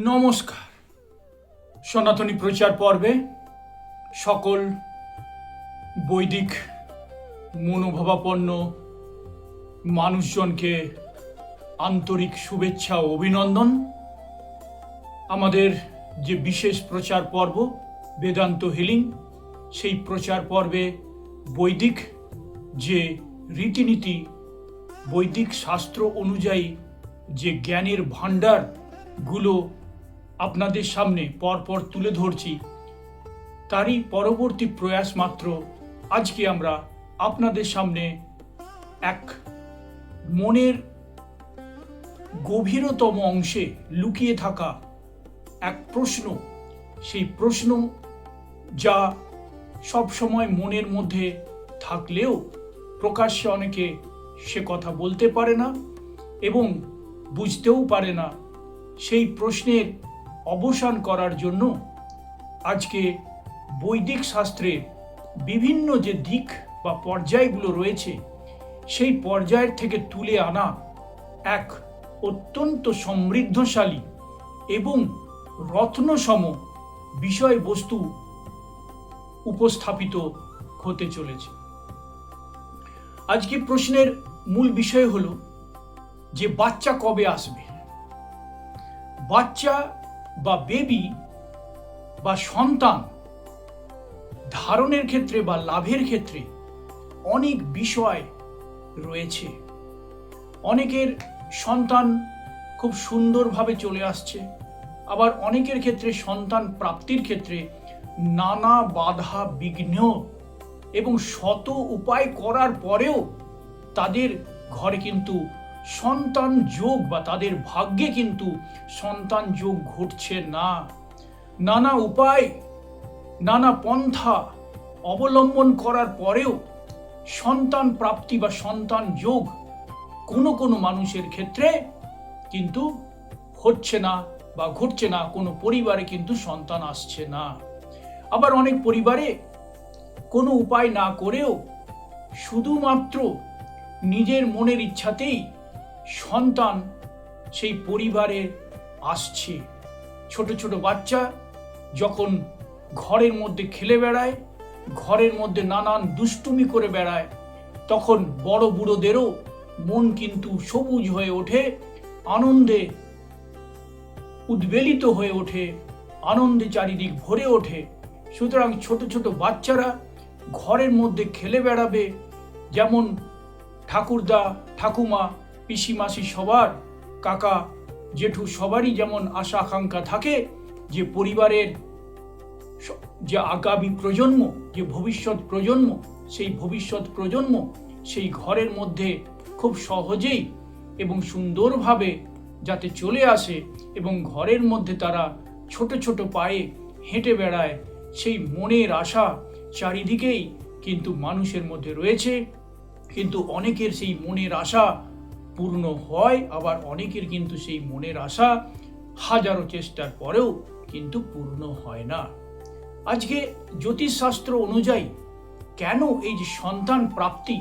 নমস্কার। সনাতনী প্রচার পর্বে সকল বৈদিক মনোভাবাপন্ন মানুষজনকে আন্তরিক শুভেচ্ছা ও অভিনন্দন। আমাদের যে বিশেষ প্রচার পর্ব বেদান্ত হিলিং, সেই প্রচার পর্বে বৈদিক যে রীতিনীতি, বৈদিক শাস্ত্র অনুযায়ী যে জ্ঞানের ভাণ্ডারগুলো আপনাদের সামনে পরপর তুলে ধরছি, তারই পরবর্তী প্রয়াস মাত্র আজকে আমরা আপনাদের সামনে এক মনের গভীরতম অংশে লুকিয়ে থাকা এক প্রশ্ন, সেই প্রশ্ন যা সবসময় মনের মধ্যে থাকলেও প্রকাশ্যে অনেকে সে কথা বলতে পারে না এবং বুঝতেও পারে না, সেই প্রশ্নের অবসান করার জন্য আজকে বৈদিক শাস্ত্রের বিভিন্ন যে দিক বা পর্যায়গুলো রয়েছে, সেই পর্যায়ের থেকে তুলে আনা এক অত্যন্ত সমৃদ্ধশালী এবং রত্নসম বিষয়বস্তু উপস্থাপিত হতে চলেছে। আজকে প্রশ্নের মূল বিষয় হলো যে বাচ্চা কবে আসবে। বাচ্চা বা বেবি বা সন্তান ধারণের ক্ষেত্রে বা লাভের ক্ষেত্রে অনেক বিষয় রয়েছে। অনেকের সন্তান খুব সুন্দরভাবে চলে আসছে, আবার অনেকের ক্ষেত্রে সন্তান প্রাপ্তির ক্ষেত্রে নানা বাধা বিঘ্ন এবং শত উপায় করার পরেও তাদের ঘরে কিন্তু সন্তান যোগ বা তাদের ভাগ্যে কিন্তু সন্তান যোগ ঘটছে না। নানা উপায়, নানা পন্থা অবলম্বন করার পরেও সন্তান প্রাপ্তি বা সন্তান যোগ কোনো কোনো মানুষের ক্ষেত্রে কিন্তু হচ্ছে না বা ঘটছে না। কোনো পরিবারে কিন্তু সন্তান আসছে না। আবার অনেক পরিবারে কোনো উপায় না করেও শুধুমাত্র নিজের মনের ইচ্ছাতেই সন্তান সেই পরিবারে আসছে। ছোট ছোট বাচ্চা যখন ঘরের মধ্যে খেলে বেড়ায়, ঘরের মধ্যে নানান দুষ্টুমি করে বেড়ায়, তখন বড় বুড়োদেরও মন কিন্তু সবুজ হয়ে ওঠে, আনন্দে উদ্বেলিত হয়ে ওঠে, আনন্দে চারিদিক ভরে ওঠে। সুতরাং ছোট ছোট বাচ্চারা ঘরের মধ্যে খেলে বেড়াবে, যেমন ঠাকুরদা ঠাকুমা পিসিমাসি সবার, কাকা জেঠু সবারই যেমন আশা আকাঙ্ক্ষা থাকে যে পরিবারের যে আগামী প্রজন্ম, যে ভবিষ্যৎ প্রজন্ম, সেই ভবিষ্যৎ প্রজন্ম সেই ঘরের মধ্যে খুব সহজেই এবং সুন্দরভাবে যাতে চলে আসে এবং ঘরের মধ্যে তারা ছোট ছোট পায়ে হেঁটে বেড়ায়, সেই মনের আশা চারিদিকেই কিন্তু মানুষের মধ্যে রয়েছে। কিন্তু অনেকের সেই মনের আশা পূর্ণ হয়, আবার অনেকের কিন্তু সেই মনের আশা হাজারো চেষ্টার পরেও কিন্তু পূর্ণ হয় না। আজকে জ্যোতিষশাস্ত্র অনুযায়ী কেন এই যে সন্তান প্রাপ্তি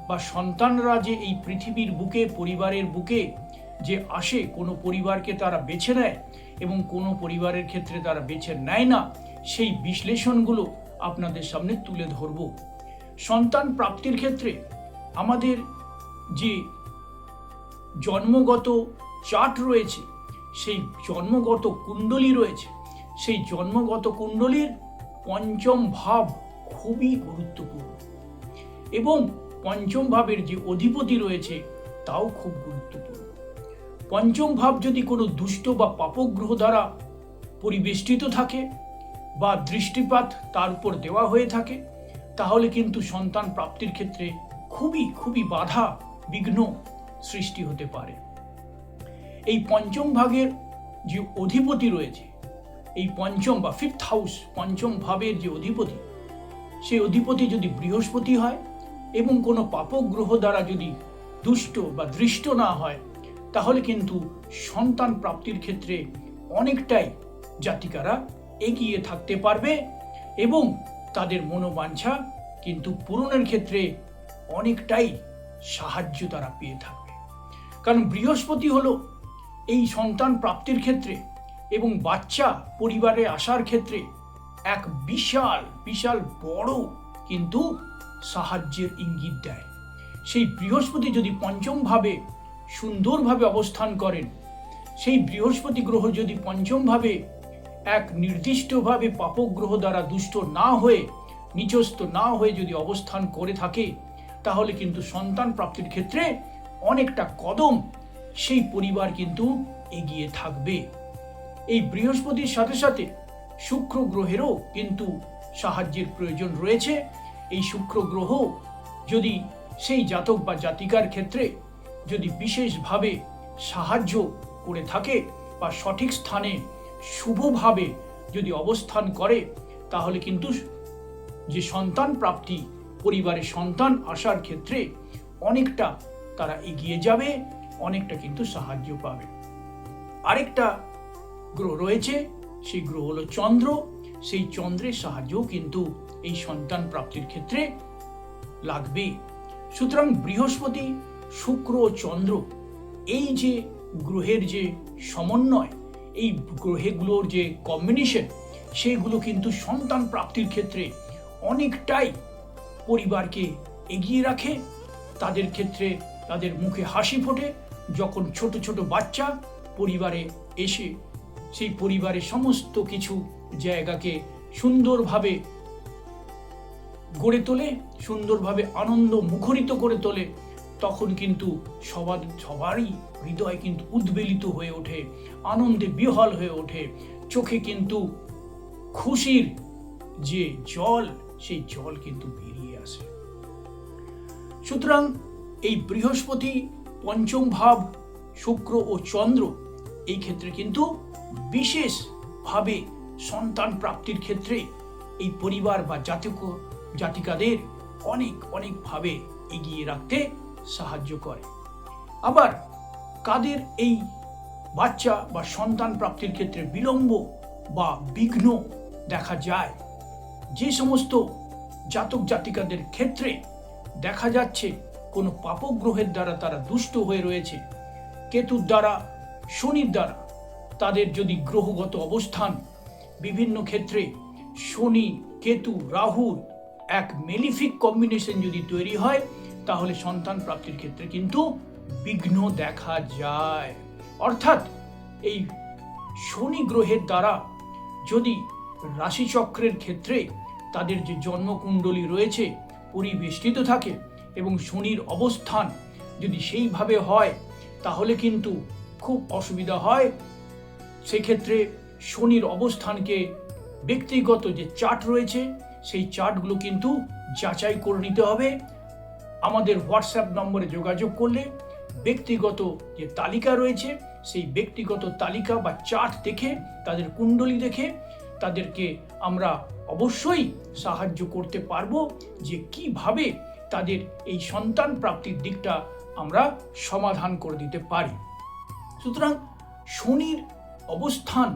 বা সন্তানরা যে এই পৃথিবীর বুকে, পরিবারের বুকে যে আসে, কোনো পরিবারকে তারা বেছে নেয় এবং কোনো পরিবারের ক্ষেত্রে তারা বেছে নেয় না, সেই বিশ্লেষণগুলো আপনাদের সামনে তুলে ধরব। সন্তান প্রাপ্তির ক্ষেত্রে আমাদের যে জন্মগত চার্ট রয়েছে, সেই জন্মগত কুণ্ডলী রয়েছে, সেই জন্মগত কুণ্ডলীর পঞ্চম ভাব খুবই গুরুত্বপূর্ণ এবং পঞ্চম ভাবের যে অধিপতি রয়েছে তাও খুব গুরুত্বপূর্ণ। পঞ্চম ভাব যদি কোনো দুষ্ট বা পাপগ্রহ দ্বারা পরিবেষ্টিত থাকে বা দৃষ্টিপাত তার উপর দেওয়া হয়ে থাকে, তাহলে কিন্তু সন্তান প্রাপ্তির ক্ষেত্রে খুবই খুবই বাধা বিঘ্ন সৃষ্টি হতে পারে। এই পঞ্চম ভাগের যে অধিপতি রয়েছে, এই পঞ্চম বা ফিফথ হাউস, পঞ্চম ভাবের যে অধিপতি, সেই অধিপতি যদি বৃহস্পতি হয় এবং কোনো পাপগ্রহ দ্বারা যদি দুষ্ট বা দৃষ্ট না হয়, তাহলে কিন্তু সন্তান প্রাপ্তির ক্ষেত্রে অনেকটাই জাতিকারা এগিয়ে থাকতে পারবে এবং তাদের মনোবাঞ্ছা কিন্তু পূরণের ক্ষেত্রে অনেকটাই সাহায্য তারা পেয়ে থাকবে। কারণ বৃহস্পতি হলো এই সন্তান প্রাপ্তির ক্ষেত্রে এবং বাচ্চা পরিবারে আসার ক্ষেত্রে এক বিশাল বিশাল বড় কিন্তু সাহায্যের ইঙ্গিত দেয়। সেই বৃহস্পতি যদি পঞ্চম ভাবে সুন্দরভাবে অবস্থান করেন, সেই বৃহস্পতি গ্রহ যদি পঞ্চম ভাবে এক নির্দিষ্টভাবে পাপক গ্রহ দ্বারা দুষ্ট না হয়ে, নিচস্থ না হয়ে যদি অবস্থান করে থাকে, তাহলে কিন্তু সন্তান প্রাপ্তির ক্ষেত্রে অনেকটা কদম সেই পরিবার কিন্তু এগিয়ে থাকবে। এই বৃহস্পতির সাথে সাথে শুক্র গ্রহেরও কিন্তু সাহায্যের প্রয়োজন রয়েছে। এই শুক্র গ্রহ যদি সেই জাতক বা জাতিকার ক্ষেত্রে যদি বিশেষভাবে সাহায্য করে থাকে বা সঠিক স্থানে শুভভাবে যদি অবস্থান করে, তাহলে কিন্তু যে সন্তান প্রাপ্তি, পরিবারে সন্তান আসার ক্ষেত্রে অনেকটা তারা এগিয়ে যাবে, অনেকটা কিন্তু সাহায্য পাবে। আরেকটা গ্রহ রয়েছে, সেই গ্রহ হলো চন্দ্র। সেই চন্দ্রের সাহায্যও কিন্তু এই সন্তান প্রাপ্তির ক্ষেত্রে লাগবে। সুতরাং বৃহস্পতি, শুক্র ও চন্দ্র, এই যে গ্রহের যে সমন্বয়, এই গ্রহগুলোর যে কম্বিনেশন, সেগুলো কিন্তু সন্তান প্রাপ্তির ক্ষেত্রে অনেকটাই পরিবারকে এগিয়ে রাখে। তাদের ক্ষেত্রে তাদের মুখে হাসি ফোটে যখন ছোট ছোট বাচ্চা পরিবারে এসে সেই পরিবারের সমস্ত কিছু জায়গাকে সুন্দরভাবে গড়ে তোলে, সুন্দরভাবে আনন্দ মুখরিত করে তোলে। তখন কিন্তু সবারই হৃদয় কিন্তু উদ্বেলিত হয়ে ওঠে, আনন্দে বিহ্বল হয়ে ওঠে, চোখে কিন্তু খুশির যে জল, সেই জল কিন্তু বেরিয়ে আসে। সুতরাং এই বৃহস্পতি, পঞ্চম ভাব, শুক্র ও চন্দ্র এই ক্ষেত্রে কিন্তু বিশেষভাবে সন্তান প্রাপ্তির ক্ষেত্রে এই পরিবার বা জাতিকাদের অনেকভাবে এগিয়ে রাখতে সাহায্য করে। আবার কাদের এই বাচ্চা বা সন্তান প্রাপ্তির ক্ষেত্রে বিলম্ব বা বিঘ্ন দেখা যায়, যে সমস্ত জাতক জাতিকাদের ক্ষেত্রে দেখা যাচ্ছে কোনো পাপক গ্রহের দ্বারা তারা দুষ্ট হয়ে রয়েছে, কেতুর দ্বারা, শনির দ্বারা, তাদের যদি গ্রহগত অবস্থান বিভিন্ন ক্ষেত্রে শনি, কেতু, রাহুর এক মেলিফিক কম্বিনেশন যদি তৈরি হয়, তাহলে সন্তান প্রাপ্তির ক্ষেত্রে কিন্তু বিঘ্ন দেখা যায়। অর্থাৎ এই শনি গ্রহের দ্বারা যদি রাশিচক্রের ক্ষেত্রে তাদের যে জন্মকুণ্ডলী রয়েছে পরিবেষ্টিত থাকে এবং শনির অবস্থান যদি সেইভাবে হয়, তাহলে কিন্তু খুব অসুবিধা হয়। সেক্ষেত্রে শনির অবস্থানকে ব্যক্তিগত যে চার্ট রয়েছে, সেই চার্টগুলো কিন্তু যাচাই করে নিতে হবে। আমাদের হোয়াটসঅ্যাপ নম্বরে যোগাযোগ করলে ব্যক্তিগত যে তালিকা রয়েছে, সেই ব্যক্তিগত তালিকা বা চার্ট দেখে, তাদের কুণ্ডলী দেখে তাদেরকে আমরা অবশ্যই সাহায্য করতে পারবো যে কিভাবে তাদের এই সন্তান প্রাপ্তির দিকটা আমরা সমাধান করে দিতে পারি। সুতরাং শনির অবস্থান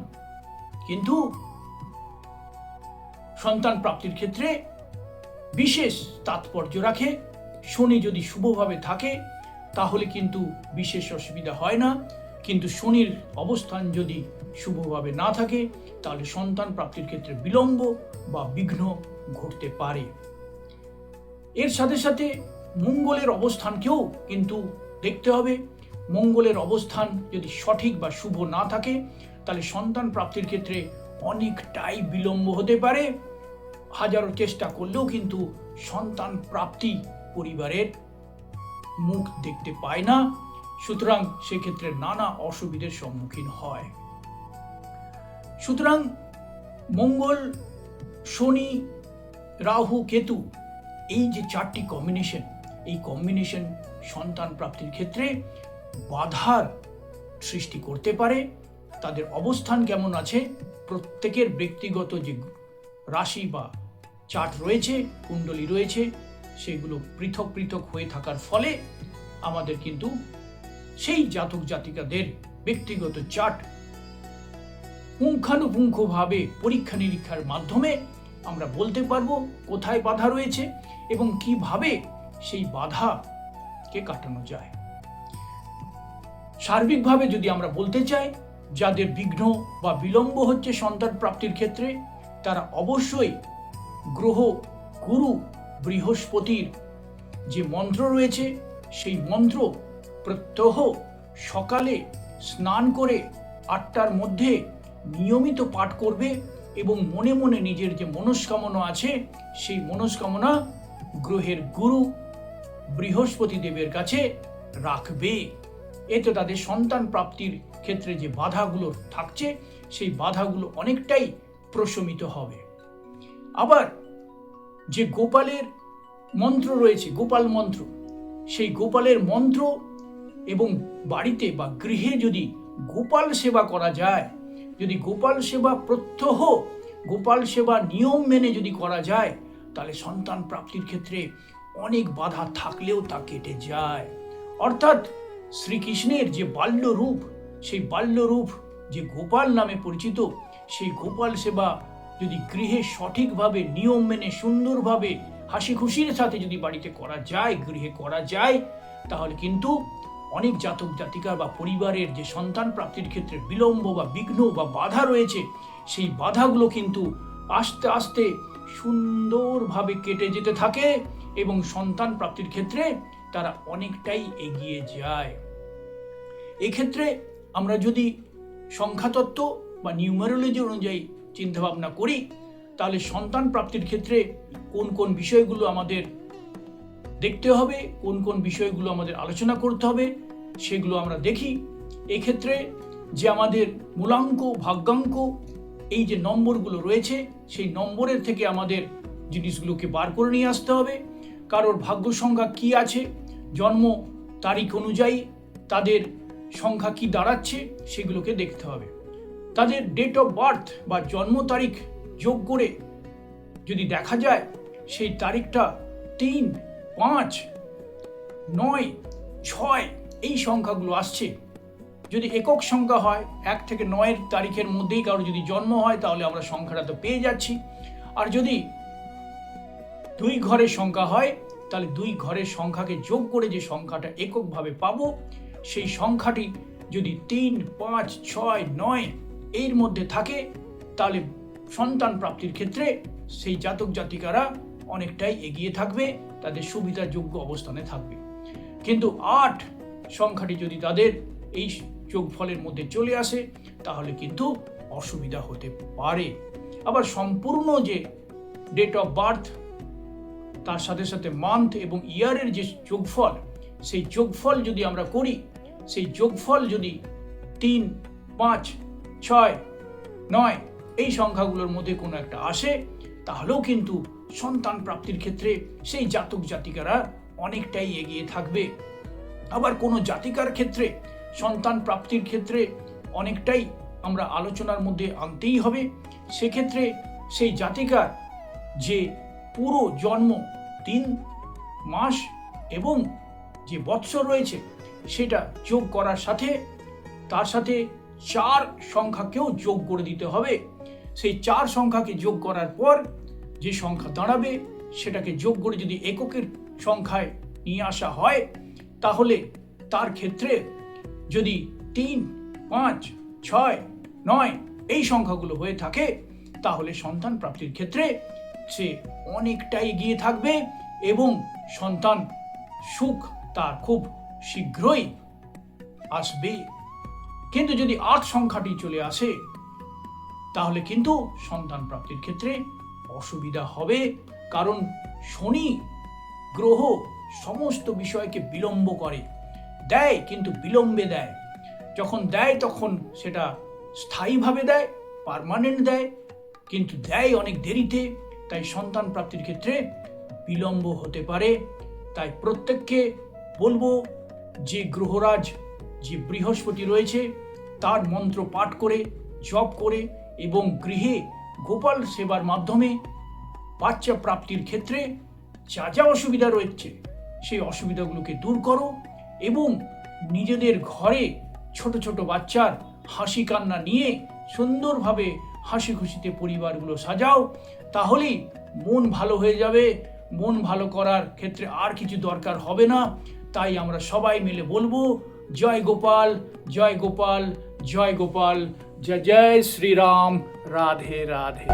কিন্তু সন্তান প্রাপ্তির ক্ষেত্রে বিশেষ তাৎপর্য রাখে। শনি যদি শুভভাবে থাকে তাহলে কিন্তু বিশেষ অসুবিধা হয় না, কিন্তু শনির অবস্থান যদি শুভভাবে না থাকে তাহলে সন্তান প্রাপ্তির ক্ষেত্রে বিলম্ব বা বিঘ্ন ঘটতে পারে। এর সাথে সাথে মঙ্গলের অবস্থানকেও কিন্তু দেখতে হবে। মঙ্গলের অবস্থান যদি সঠিক বা শুভ না থাকে, তাহলে সন্তান প্রাপ্তির ক্ষেত্রে অনেকটাই বিলম্ব হতে পারে। হাজারো চেষ্টা করলেও কিন্তু সন্তান প্রাপ্তি পরিবারের মুখ দেখতে পায় না। সুতরাং সেক্ষেত্রে নানা অসুবিধার সম্মুখীন হয়। সুতরাং মঙ্গল, শনি, রাহু, কেতু, এই যে চারটি কম্বিনেশন, এই কম্বিনেশন সন্তান প্রাপ্তির ক্ষেত্রে বাধার সৃষ্টি করতে পারে। তাদের অবস্থান কেমন আছে, প্রত্যেকের ব্যক্তিগত যে রাশি বা চার্ট রয়েছে, কুণ্ডলী রয়েছে, সেগুলো পৃথক পৃথক হয়ে থাকার ফলে আমাদের কিন্তু সেই জাতক জাতিকাদের ব্যক্তিগত চার্ট পুঙ্খানুপুঙ্খভাবে পরীক্ষা নিরীক্ষার মাধ্যমে আমরা বলতে পারবো কোথায় বাধা রয়েছে এবং কিভাবে সেই বাধাকে কাটানো যায়। সার্বিকভাবে যদি আমরা বলতে চাই, যাদের বিঘ্ন বা বিলম্ব হচ্ছে সন্তান প্রাপ্তির ক্ষেত্রে, তারা অবশ্যই গ্রহ গুরু বৃহস্পতির যে মন্ত্র রয়েছে সেই মন্ত্র প্রত্যহ সকালে স্নান করে 8টার মধ্যে নিয়মিত পাঠ করবে এবং মনে মনে নিজের যে মনস্কামনা আছে সেই মনস্কামনা গ্রহের গুরু বৃহস্পতি দেবের কাছে রাখবে। এতে তাদের সন্তান প্রাপ্তির ক্ষেত্রে যে বাধাগুলো থাকছে সেই বাধাগুলো অনেকটাই প্রশমিত হবে। আবার যে গোপালের মন্ত্র রয়েছে, গোপাল মন্ত্র, সেই গোপালের মন্ত্র এবং বাড়িতে বা গৃহে যদি গোপাল সেবা করা যায়, যদি গোপাল সেবা প্রত্যহ গোপাল সেবা নিয়ম মেনে যদি করা যায়, তাহলে সন্তান প্রাপ্তির ক্ষেত্রে অনেক বাধা থাকলেও তা কেটে যায়। অর্থাৎ শ্রীকৃষ্ণের যে বাল্য রূপ, সেই বাল্য রূপ যে গোপাল নামে পরিচিত, সেই গোপাল সেবা যদি গৃহে সঠিকভাবে নিয়ম মেনে সুন্দরভাবে হাসি খুশির সাথে যদি বাড়িতে করা যায়, গৃহে করা যায়, তাহলে কিন্তু অনেক জাতক জাতিকা বা পরিবারের যে সন্তান প্রাপ্তির ক্ষেত্রে বিলম্ব বা বিঘ্ন বা বাধা রয়েছে, সেই বাধাগুলো কিন্তু আস্তে আস্তে সুন্দরভাবে কেটে যেতে থাকে এবং সন্তান প্রাপ্তির ক্ষেত্রে তারা অনেকটাই এগিয়ে যায়। এক্ষেত্রে আমরা যদি সংখ্যাতত্ত্ব বা নিউমেরোলজি অনুযায়ী চিন্তাভাবনা করি, তাহলে সন্তান প্রাপ্তির ক্ষেত্রে কোন কোন বিষয়গুলো আমাদের দেখতে হবে, কোন কোন বিষয়গুলো আমাদের আলোচনা করতে হবে, সেগুলো আমরা দেখি। এক্ষেত্রে যে আমাদের মূলাঙ্ক, ভাগ্যাঙ্ক, এই যে নম্বরগুলো রয়েছে, সেই নম্বরের থেকে আমাদের জিনিসগুলোকে বার করে নিয়ে আসতে হবে। কারোর ভাগ্য সংখ্যা কি আছে, জন্ম তারিখ অনুযায়ী তাদের সংখ্যা কি দাঁড়াচ্ছে, সেগুলোকে দেখতে হবে। তাদের ডেট অফ বার্থ বা জন্ম তারিখ যোগ করে যদি দেখা যায় সেই তারিখটা 3, 5, 9, 6 এই সংখ্যাগুলো আসছে, যদি একক সংখ্যা হয় 1 থেকে 9 তারিখের মধ্যেই কারো যদি জন্ম হয়, তাহলে আমরা সংখ্যাটা তো পেয়ে যাচ্ছি। আর যদি 2 ঘরের সংখ্যা হয়, তাহলে 2 ঘরের সংখ্যাকে যোগ করে যে সংখ্যাটা এককভাবে পাবো, সেই সংখ্যাটি যদি 3, 5, 6, 9 এর মধ্যে থাকে, তাহলে সন্তান প্রাপ্তির ক্ষেত্রে সেই জাতক জাতিকারা অনেকটাই এগিয়ে থাকবে, তাদের সুবিধাযোগ্য অবস্থানে থাকবে। কিন্তু 8 সংখ্যাটি যদি তাদের এই যোগফলের মধ্যে চলে আসে, তাহলে কিন্তু অসুবিধা হতে পারে। আবার সম্পূর্ণ যে ডেট অফ বার্থ, তার সাথে সাথে মান্থ এবং ইয়ারের যে যোগফল, সেই যোগফল যদি আমরা করি, সেই যোগফল যদি 3, 5, 6, 9 এই সংখ্যাগুলোর মধ্যে কোনো একটা আসে, তাহলেও কিন্তু সন্তান প্রাপ্তির ক্ষেত্রে সেই জাতক জাতিকারা অনেকটাই এগিয়ে থাকবে। আবার কোনো জাতিকার ক্ষেত্রে সন্তান প্রাপ্তির ক্ষেত্রে অনেকটাই আমরা আলোচনার মধ্যে আনতেই হবে। সেক্ষেত্রে সেই জাতিকার যে পুরো জন্ম দিন, মাস এবং যে বৎসর রয়েছে, সেটা যোগ করার সাথে তার সাথে 4 সংখ্যাকেও যোগ করে দিতে হবে। সেই 4 সংখ্যাকে যোগ করার পর যে সংখ্যা দাঁড়াবে, সেটাকে যোগ করে যদি এককের সংখ্যায় নিয়ে আসা হয়, তাহলে তার ক্ষেত্রে যদি 3, 5, 6, 9 এই সংখ্যাগুলো হয়ে থাকে, তাহলে সন্তান প্রাপ্তির ক্ষেত্রে সে অনেকটাই এগিয়ে থাকবে এবং সন্তান সুখ তার খুব শীঘ্রই আসবে। কিন্তু যদি 8 সংখ্যাটি চলে আসে, তাহলে কিন্তু সন্তান প্রাপ্তির ক্ষেত্রে অসুবিধা হবে। কারণ শনি গ্রহ সমস্ত বিষয়কে বিলম্ব করে, দেয় কিন্তু বিলম্বে দেয়। যখন দেয় তখন সেটা স্থায়ীভাবে দেয়, পার্মানেন্ট দেয়, কিন্তু দেয় অনেক দেরিতে। তাই সন্তান প্রাপ্তির ক্ষেত্রে বিলম্ব হতে পারে। তাই প্রত্যেককে বলবো যে গ্রহরাজ যে বৃহস্পতি রয়েছে, তার মন্ত্র পাঠ করে, জপ করে এবং গৃহে গোপাল সেবার মাধ্যমে বাচ্চা প্রাপ্তির ক্ষেত্রে যা যা অসুবিধা রয়েছে, সেই অসুবিধাগুলোকে দূর করো এবং নিজেদের ঘরে ছোট ছোট বাচ্চার হাসি কান্না নিয়ে সুন্দরভাবে হাসি খুশিতে পরিবারগুলো সাজাও। তাহলেই মন ভালো হয়ে যাবে। মন ভালো করার ক্ষেত্রে আর কিছু দরকার হবে না। তাই আমরা সবাই মিলে বলবো, জয় গোপাল, জয় গোপাল, জয় গোপাল, জয় জয় শ্রীরাম, রাধে রাধে।